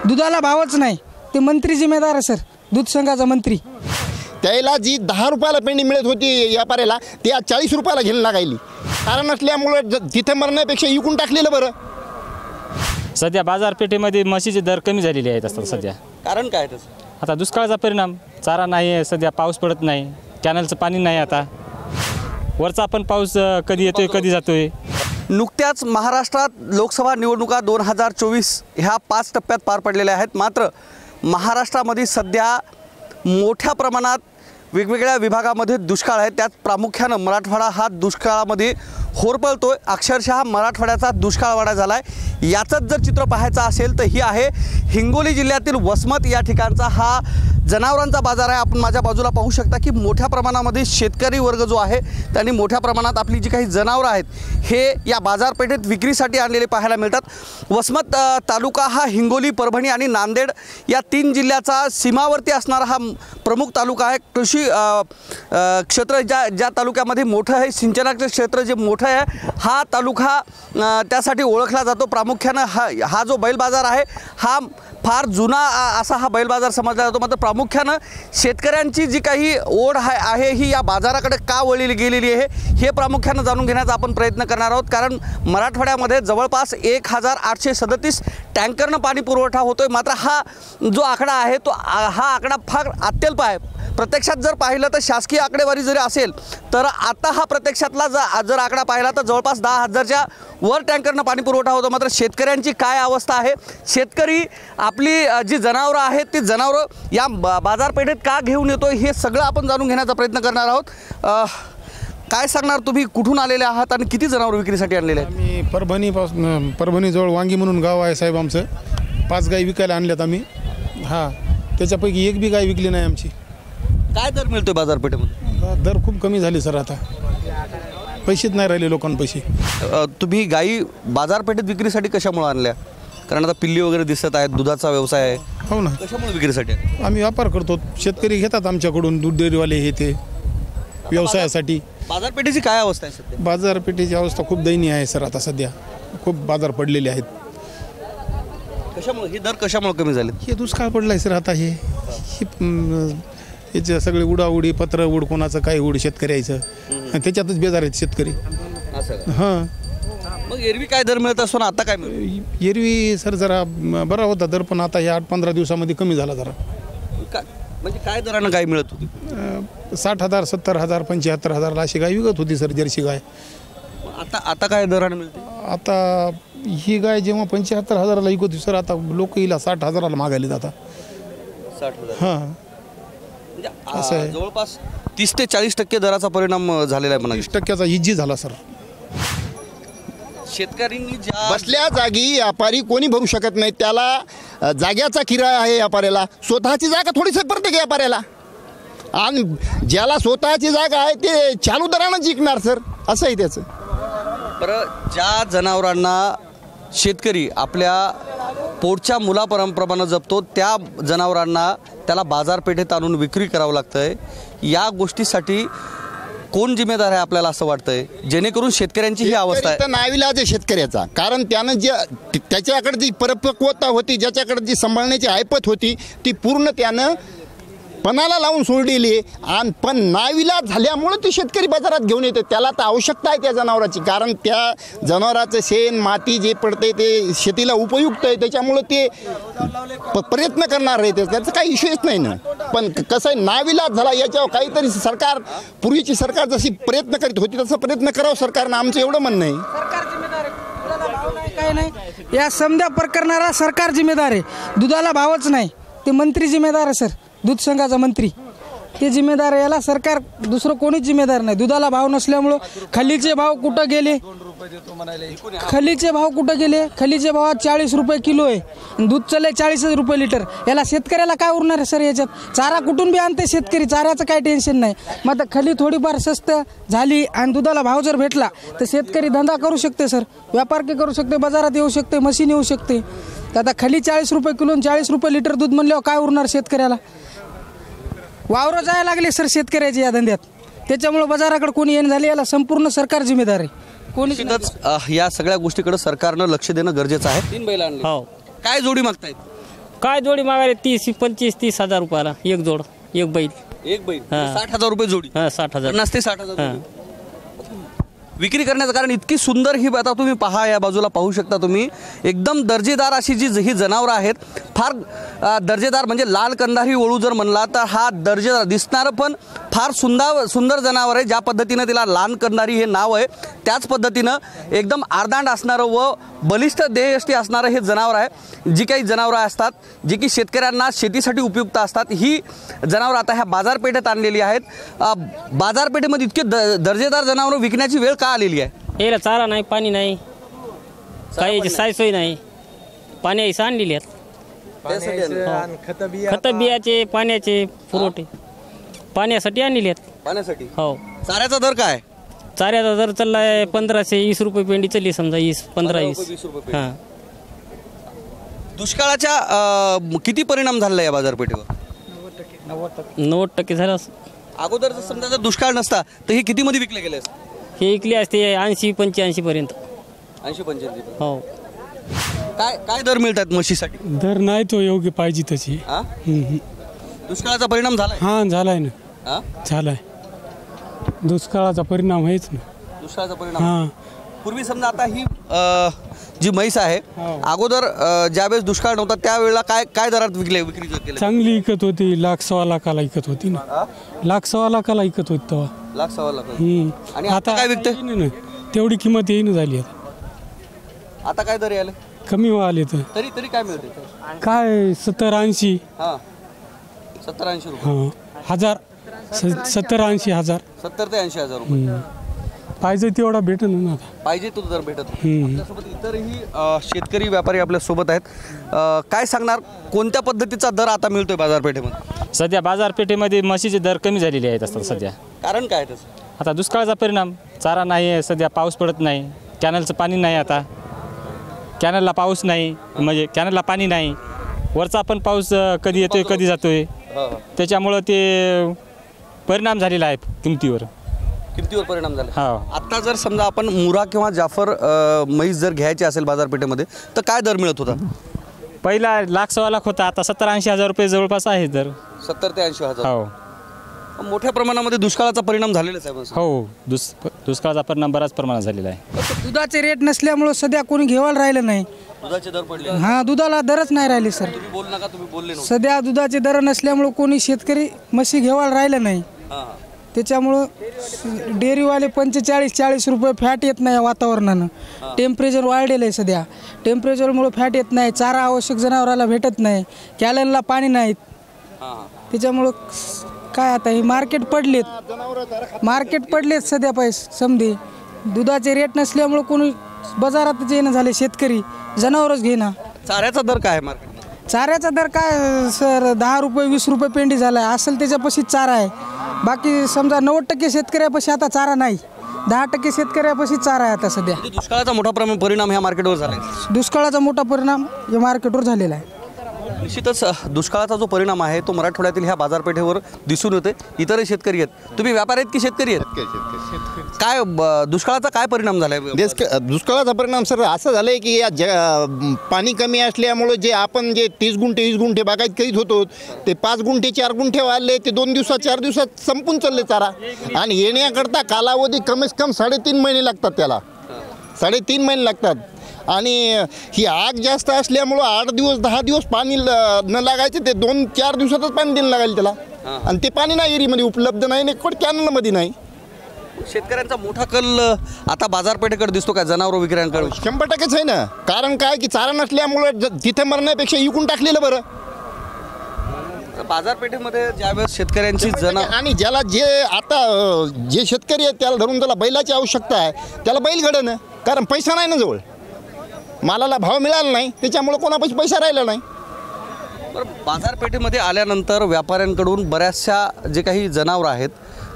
दुधाला भावच नाही, ते मंत्री जिम्मेदार आहे सर, दूध संघाचा मंत्री. त्याला जी 10 रुपयाला पेंडी मिळत होती व्यापाऱ्याला ती आज 40 रुपयाला घ्यायला लागायली. कारण नसल्यामुळं तिथे मरण्यापेक्षा विकून टाकलेलं बरं. सध्या बाजारपेठेमध्ये म्हशीचे दर कमी झालेले आहेत असतात सध्या. कारण काय तसं? आता दुष्काळाचा परिणाम, चारा नाही आहे सध्या, पाऊस पडत नाही, कॅनलचं पाणी नाही, आता वरचा पण पाऊस कधी येतोय कधी जातोय. नुकत्याच महाराष्ट्रात लोकसभा निवडणुका 2024 ह्या 5 टप्प्यात पार पडलेल्या आहेत. मात्र महाराष्ट्रामध्ये सध्या मोठ्या प्रमाणात वेगवेगळ्या विभागामध्ये दुष्काळ आहे. त्यात प्रामुख्यानं मराठवाडा हा दुष्काळामध्ये होरपळतोय. अक्षरशः मराठवाड्याचा दुष्काळवाडा झाला आहे. याचंच जर चित्र पाहायचं असेल तर ही आहे हिंगोली जिल्ह्यातील वसमत या ठिकाणचा हा जनावरांचा बाजार आहे. आपण माझ्या बाजूला पाहू शकता की मोठ्या प्रमाणामध्ये शेतकरी वर्ग जो आहे त्यांनी मोठ्या प्रमाणात आपली जी काही जनावरं आहेत हे या बाजारपेठेत विक्रीसाठी आणलेले पाहायला मिळतात. वसमत तालुका हा हिंगोली, परभणी आणि नांदेड या 3 जिल्ह्याचा सीमावर्ती असणारा हा प्रमुख तालुका आहे. कृषी क्षेत्र ज्या तालुक्यामध्ये मोठं आहे, सिंचनाचं क्षेत्र जे मोठं आहे, हा तालुका त्यासाठी ओळखला जातो. प्रामुख्यानं हा जो बैल बाजार आहे हा फार जुना असा हा बैल बाजार समजला जातो. मात्र प्रामुख्यानं शेतकऱ्यांची जी काही ओढ आहे ही या बाजाराकडे का वळली गेलेली आहे हे प्रामुख्यानं जाणून घेण्याचा आपण प्रयत्न करणार आहोत. कारण मराठवाड्यामध्ये जवळपास 1837 टँकरनं पाणी पुरवठा होतोय. मात्र हा जो आकडा आहे तो हा आकडा फार अत्यल्प आहे. प्रत्यक्षात जर पाहिलं तर शासकीय आकडेवारी जरी असेल तर आता हा प्रत्यक्षातला जर आकडा पाहिला तर जवळपास 10,000च्या वर टँकरनं पाणी पुरवठा होतो. मात्र शेतकऱ्यांची काय अवस्था आहे, शेतकरी आपली जी जनावरं आहेत ती जनावरं या बाजारपेठेत का घेऊन येतोय हे सगळं आपण जाणून घेण्याचा प्रयत्न करणार आहोत. काय सांगणार, तुम्ही कुठून आलेले आहात आणि किती जनावर विक्रीसाठी आणलेले आहेत? आम्ही परभणीजवळ वांगी म्हणून गाव आहे साहेब आमचं. 5 गाई विकायला आणल्यात आम्ही. हां, त्याच्यापैकी एक बी गाय विकली नाही आमची. काय दर मिळतोय बाजारपेठेमध्ये? दर खूप कमी झाले सर, आता पैसेच नाही राहिले लोकांपैसे. तुम्ही गाई बाजारपेठेत विक्रीसाठी कशामुळे आणल्या? कारण आता पिल्ली वगैरे दिसत आहेत, दुधाचा व्यवसाय आहे. हो ना. कशामुळे विक्रीसाठी? आम्ही व्यापार करतो, शेतकरी घेतात आमच्याकडून, दूध डेअरीवाले हे ते व्यवसायासाठी. बाजारपेठेची काय अवस्था आहे सध्या? बाजारपेठेची अवस्था खूप दयनीय आहे सर. आता सध्या खूप बाजार पडलेले आहेत. कशामुळे हे दर कशामुळे कमी झाले? हे दुष्काळ पडला आहे सर. आता याचे सगळे उडाउडी, पत्र उड, कोणाचं काय उड, शेतकरी यायचं त्याच्यातच बेजार आहेत शेतकरी. हां, मग एरवी काय दर मिळत असतो ना, आता काय मिळतं? एरवी सर जरा बरा होता दर, पण आता या 8-15 दिवसामध्ये कमी झाला जरा. म्हणजे काय दरानं गाय मिळत होती? 60,000, 70,000, 75,000 अशी गाय विकत होती सर, जर्सी गाय. आता काय दरानं मिळते? आता ही गाय जेव्हा 75,000ला विकत होती सर, आता लोक हिला 60,000ला मागायला आता. 60,000. हां, असं आहे. जवळपास 30 ते 40% दराचा परिणाम झालेला आहे म्हणा. 30% इजी झाला सर. शेतकऱ्यांनी बसल्या जागी व्यापारी कोणी भरू शकत नाही. त्याला जाग्याचा किराया आहे व्यापाऱ्याला. स्वतःची जागा थोडीच प्रत्येक व्यापाऱ्याला. आणि ज्याला स्वतःची जागा आहे ते चालू दरानं जिंकणार सर, असं आहे त्याचं. बरं, ज्या जनावरांना शेतकरी आपल्या पोटच्या मुलाप्रमाणे जपतो त्या जनावरांना त्याला बाजारपेठेत आणून विक्री करावं लागतंय. या गोष्टीसाठी कोण जिम्मेदार आहे आपल्याला असं वाटतंय, जेणेकरून शेतकऱ्यांची ही अवस्था आहे? नाविलाज आहे शेतकऱ्याचा. कारण त्यानं जे त्याच्याकडे जी परिपक्वता होती, ज्याच्याकडे जी सांभाळण्याची ऐपत होती ती पूर्ण त्यानं पणाला लावून सोडलेली आहे. आणि पण नाविलाज झाल्यामुळं ते शेतकरी बाजारात घेऊन येते. त्याला तर आवश्यकता आहे त्या जनावराची. कारण त्या जनावराचं शेण, माती जे पडते ते शेतीला उपयुक्त आहे. त्याच्यामुळं ते प्रयत्न करणार आहे. त्याचा काही इश्यूच नाही ना. पण कसं आहे, नाविलाज झाला. याच्यावर काहीतरी सरकार, पूर्वीची सरकार जशी प्रयत्न करीत होती तसं प्रयत्न करावं सरकारनं, आमचं एवढं म्हणणं आहे. सरकार जिम्मेदार आहे, काय नाही. या समजा प्रकरणाला सरकार जिम्मेदार आहे. दुधाला भावच नाही, ते मंत्री जिम्मेदार आहे सर, दूध संघाचा मंत्री ते जिम्मेदार आहे. याला सरकार दुसरं कोणीच जिम्मेदार नाही. दुधाला भाव नसल्यामुळं खलीचे भाव कुठं गेले, खलीचे भाव कुठं गेले? खलीचे भाव 40 रुपये किलो आहे, दूध चाललंय 40 रुपये लिटर. याला शेतकऱ्याला काय उरणार आहे सर? याच्यात चारा कुठून बी आणते शेतकरी, चाऱ्याचं काय टेन्शन नाही. मग आता खली थोडीफार स्वस्त झाली आणि दुधाला भाव जर भेटला तर शेतकरी धंदा करू शकते सर, व्यापार के करू शकते, बाजारात येऊ शकते, मशीन येऊ शकते. तर आता खली 40 रुपये किलो, 40 रुपये लिटर दूध म्हणल्यावर काय उरणार शेतकऱ्याला? वावरं जायला लागले सर शेतकऱ्याचे या धंद्यात. त्याच्यामुळे बाजाराकडे कोणी येणं झाले, याला संपूर्ण सरकार जिम्मेदार आहे. कोणीच या सगळ्या गोष्टीकडे सरकारनं लक्ष देणं गरजेचं आहे. 3 बैल आणले. हो. काय जोडी मागतायत? काय जोडी मागायला 25-30 हजार रुपयाला एक जोड, एक बैल. एक बैल हा. 60,000 रुपये जोडी. 60,000. 50 ते 60,000 हां. विक्री करण्याचं कारण इतकी सुंदर ही आता तुम्ही पहा, या बाजूला पाहू शकता तुम्ही, एकदम दर्जेदार अशी ही जनावरं आहेत. फार दर्जेदार म्हणजे लाल कंधारी वळू जर म्हणला तर हा दर्जेदार दिसणारं पण फार सुंदर जनावर आहे. ज्या पद्धतीनं तिला लाल कंधारी हे नाव आहे त्याच पद्धतीनं एकदम आरदांड असणारं व बलिष्ठ देहयष्टी असणारं हे जनावर आहे. जी काही जनावरं असतात जी की शेतकऱ्यांना शेतीसाठी उपयुक्त असतात, ही जनावरं आता ह्या बाजारपेठेत आणलेली आहेत. बाजारपेठेमध्ये इतके दर्जेदार जनावरं विकण्याची वेळ का आलेली आहे? याला चारा नाही, पाणी नाही, काही साय सोय नाही. पाणी आणलेली आहेत, खत बियाचे, पाण्याचे पुरवठे पाण्यासाठी आणलेले आहेत. पाण्यासाठी. हो. चाऱ्याचा दर काय? चाऱ्याचा दर चाललाय 1520 रुपये पेंडी चालली, समजा 15-20. 20 रुपये पेंडी. हां. दुष्काळाच्या किती परिणाम झाला या बाजारपेठेवर? 90% झालं. अगोदर जर समजा जर दुष्काळ नसता तर हे किती मध्ये विकले गेले असते? हे इकले असते 80-85 पर्यंत. 80-85. हो. काय दर मिळतात म्हशीसाठी? दर नाही तो योग्य पाहिजे तशी. दुष्काळाचा परिणाम झाला? हा झालाय ना, झालाय. दुष्काळाचा परिणाम आहेच ना. दुष्काळाचा परिणाम. हा. पूर्वी समजा आता ही जी म्हैस आहे अगोदर ज्यावेळेस दुष्काळ नव्हता त्यावेळेला काय दरात विक्री केली? चांगली विकत होती, 1,00,000-1,15,000 विकत होती ना. 1,00,000-1,15,000 विकत होती तेव्हा. 1,00,000-1,15,000. आणि आता काय विकते? तेवढी किंमत येईन झाली आता. आता काय दर आले? कमी आले तर तरी काय मिळते? काय 70-80. 70-80 रुपये. हां, 1,000. 70-80 हजार. 70 ते 80 हजार रुपये. पाहिजे तेवढा भेटेल ना आता. पाहिजे तो दर भेटत. आपल्यासोबत इतरही शेतकरी व्यापारी आपल्या सोबत आहेत. काय सांगणार, कोणत्या पद्धतीचा दर आता मिळतोय बाजारपेठेमध्ये? सध्या बाजारपेठेमध्ये म्हशीचे दर कमी झालेले आहेत असतात सध्या. कारण काय त्याचं? आता दुष्काळाचा परिणाम, चारा नाही आहे सध्या, पाऊस पडत नाही, कॅनलचं पाणी नाही. आता कॅनलला पाऊस नाही, म्हणजे कॅनलला पाणी नाही. वरचा पण पाऊस कधी येतोय कधी जातोय, त्याच्यामुळं ते परिणाम झालेला आहे किमतीवर परिणाम झाला. हो. आता जर समजा आपण मुरा किंवा जाफर म्हैस जर घ्यायची असेल बाजारपेठेमध्ये तर काय दर मिळत होता? पहिला 1,00,000-1,15,000 होता, आता 70-80 हजार रुपये जवळपास आहे दर. 70 ते 80 हजार. हो. मोठ्या प्रमाणामध्ये दुष्काळाचा परिणाम झालेलाच आहे. हो, दुष्काळाचा परिणाम बराच प्रमाणात झालेला आहे. दुधाचे रेट नसल्यामुळं सध्या कोणी घेवायला राहिलं नाही. दुधाचे दर पडले. हा, दुधाला दरच नाही राहिले सर. तुम्ही बोल नका, तुम्ही बोलले नव्हते. सध्या दुधाचे दर नसल्यामुळं कोणी शेतकरी म्हशी घेवायला राहिलं नाही. त्याच्यामुळं डेअरीवाले 45-40 रुपये फॅट येत नाही वातावरणानं. टेम्परेचर वाढलेलं आहे सध्या. टेम्परेचरमुळं फॅट येत नाही, चारा आवश्यक जनावराला भेटत नाही, कॅलनला पाणी नाहीत. त्याच्यामुळं काय आता हे मार्केट पडलेत सध्या पैसे समधी. दुधाचे रेट नसल्यामुळं कोणी बाजारातच येणं झाले, शेतकरी जनावरच घेणं. चाऱ्याचा दर काय आहे मार्केट? चाऱ्याचा दर काय सर, 10 रुपये 20 रुपये पेंडी झाला आहे. असेल त्याच्यापाशी चारा आहे. बाकी समजा 90% शेतकऱ्यापाशी आता चारा नाही, 10% शेतकऱ्यापाशी चारा आहे आता सध्या. दुष्काळाचा मोठा परिणाम ह्या मार्केटवर झाला आहे. दुष्काळाचा मोठा परिणाम या मार्केटवर झालेला आहे. निश्चितच दुष्काळाचा जो परिणाम आहे तो मराठवाड्यातील ह्या बाजारपेठेवर दिसून येते. इतरही शेतकरी आहेत. तुम्ही व्यापारी आहेत की शेतकरी आहेत? काय दुष्काळाचा काय परिणाम झाला आहे? दुष्काळाचा परिणाम सर असं झालं आहे की या पाणी कमी असल्यामुळं जे आपण 30 गुंठे 20 गुंठे बागायत करीत होतो ते 5 गुंठे 4 गुंठे वाढले, ते 2 दिवसात 4 दिवसात संपून चालले चारा. आणि येण्याकरता कालावधी कमीत कमी 3.5 महिने लागतात, त्याला 3.5 महिने लागतात. आणि ही आग जास्त असल्यामुळं 8 दिवस 10 दिवस पाणी न लागायचे, ते 2-4 दिवसातच पाणी देणं लागायला त्याला. आणि ते पाणी नाही एरीमध्ये उपलब्ध नाही, कॅनलमध्ये नाही. शेतकऱ्यांचा मोठा कल आता बाजारपेठेकडे दिसतो का जनावर विक्रेत्यांकडे? 100% आहे ना. कारण काय की चारा नसल्यामुळं तिथे मरण्यापेक्षा विकून टाकलेलं बरं. बाजारपेठेमध्ये ज्यावेळेस शेतकऱ्यांची आणि ज्याला जे शेतकरी आहेत त्याला धरून त्याला बैलाची आवश्यकता आहे, त्याला बैल घडणं, कारण पैसा नाही ना जवळ, मालाला भाव मिळाला नाही, त्याच्यामुळे कोणापाशी पैसा राहिला नाही. बाजारपेठेमध्ये आल्यानंतर व्यापाऱ्यांकडून बऱ्याचशा जे काही जनावरं आहेत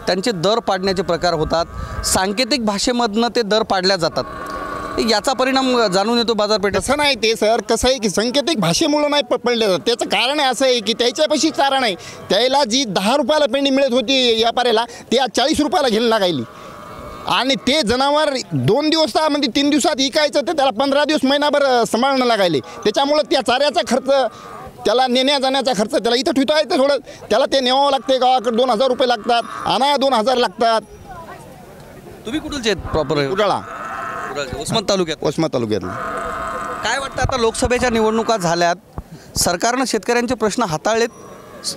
त्यांचे दर पाडण्याचे प्रकार होतात. सांकेतिक भाषेमधनं ते दर पाडल्या जातात. याचा परिणाम जाणून येतो बाजारपेठेत? असं नाही ते सर, कसं आहे की सांकेतिक भाषेमुळं नाही पडले जातात. त्याचं कारण असं आहे की त्याच्यापाशी चारा नाही. त्याला जी 10 रुपयाला पेंडी मिळत होती व्यापाऱ्याला, ती आज 40 रुपयाला घ्यायला लागायली. आणि ते जनावर 2 दिवसामध्ये 3 दिवसात विकायचं, तर त्याला 15 दिवस महिनाभर सांभाळणं लागायले. त्याच्यामुळं त्या चाऱ्याचा खर्च त्याला नेण्या जाण्याचा खर्च त्याला इथं ठेवता येतं थोडं, त्याला ते नेवावं लागते, गावाकडे 2000 रुपये लागतात, आणाया 2000 लागतात. तुम्ही कुठलचे आहेत प्रॉपर? उडाळा, उस्मान तालुक्यात. उस्मा तालुक्यातला. काय वाटतं आता लोकसभेच्या निवडणुका झाल्यात, सरकारनं शेतकऱ्यांचे प्रश्न हाताळलेत,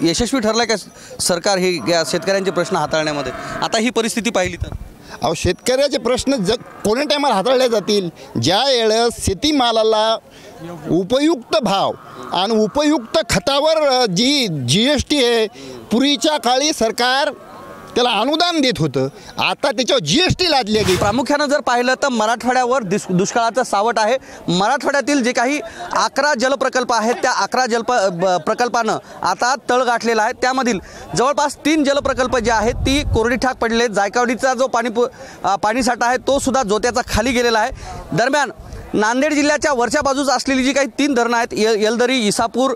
यशस्वी ठरलाय का सरकार हे या शेतकऱ्यांचे प्रश्न हाताळण्यामध्ये? आता ही परिस्थिती पाहिली तर अहो, शेतकऱ्याचे प्रश्न कोणत्या टायमाला हाताळले जातील? ज्या वेळेस शेतीमालाला उपयुक्त भाव आणि उपयुक्त खतावर जी GST आहे, पूर्वीच्या काळी सरकार त्याला अनुदान देत होतं, आता त्याच्यावर GST लादली गेली. प्रामुख्यानं जर पाहिलं तर मराठवाड्यावर दुष्काळाचं सावट आहे. मराठवाड्यातील जे काही 11 जलप्रकल्प आहेत त्या 11 प्रकल्पानं आता तळ गाठलेला आहे. त्यामधील जवळपास 3 जलप्रकल्प जे आहेत ती कोरडी ठाक पडलेले आहेत. जायकवाडीचा जो पाणीसाठा आहे तो सुद्धा जोत्याचा खाली गेलेला आहे. दरम्यान नांदेड जिल्ह्याच्या वरच्या बाजूस असलेली जी काही 3 धरणं आहेत, येलदरी, इसापूर,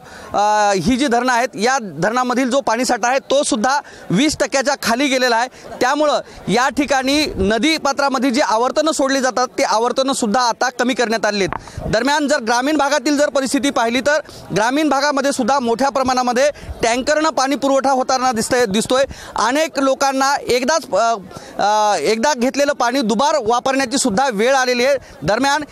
ही जी धरणं आहेत, या धरणामधील जो पाणीसाठा आहे तो सुद्धा 20% खाली गेलेला आहे. त्यामुळं या ठिकाणी नदीपात्रामध्ये जी आवर्तनं सोडली जातात ते आवर्तनं सुद्धा आता कमी करण्यात आली आहेत. दरम्यान जर ग्रामीण भागातील जर परिस्थिती पाहिली तर ग्रामीण भागामध्ये सुद्धा मोठ्या प्रमाणामध्ये टँकरनं पाणी पुरवठा होताना दिसतोय. अनेक लोकांना एकदा घेतलेलं पाणी दुबार वापरण्याची सुद्धा वेळ आलेली आहे. दरम्यान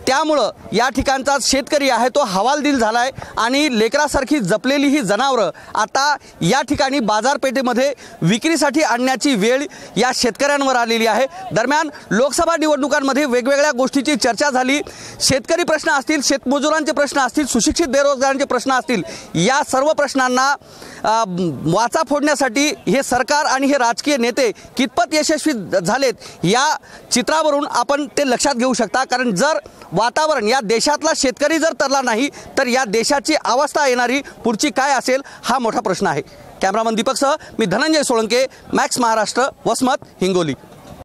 त्यामुळं या ठिकाणचा शेतकरी आहे तो हवालदिल झाला आहे आणि लेकरासारखी जपलेली ही जनावरं आता या ठिकाणी बाजारपेठेमध्ये विक्रीसाठी आणण्याची वेळ या शेतकऱ्यांवर आलेली आहे. दरम्यान लोकसभा निवडणुकांमध्ये वेगवेगळ्या गोष्टीची चर्चा झाली. शेतकरी प्रश्न असतील, शेतमजुरांचे प्रश्न असतील, सुशिक्षित बेरोजगारांचे प्रश्न असतील, या सर्व प्रश्नांना वाचा फोडण्यासाठी हे सरकार आणि हे राजकीय नेते कितपत यशस्वी झालेत या चित्रावरून आपण ते लक्षात घेऊ शकता. कारण जर वातावरण या देशातला शेतकरी जर तरला नाही तर या देशाची अवस्था येणारी पुढची काय असेल हा मोठा प्रश्न आहे. कॅमेरामन दीपकसह मी धनंजय सोळंके, मॅक्स महाराष्ट्र, वसमत, हिंगोली.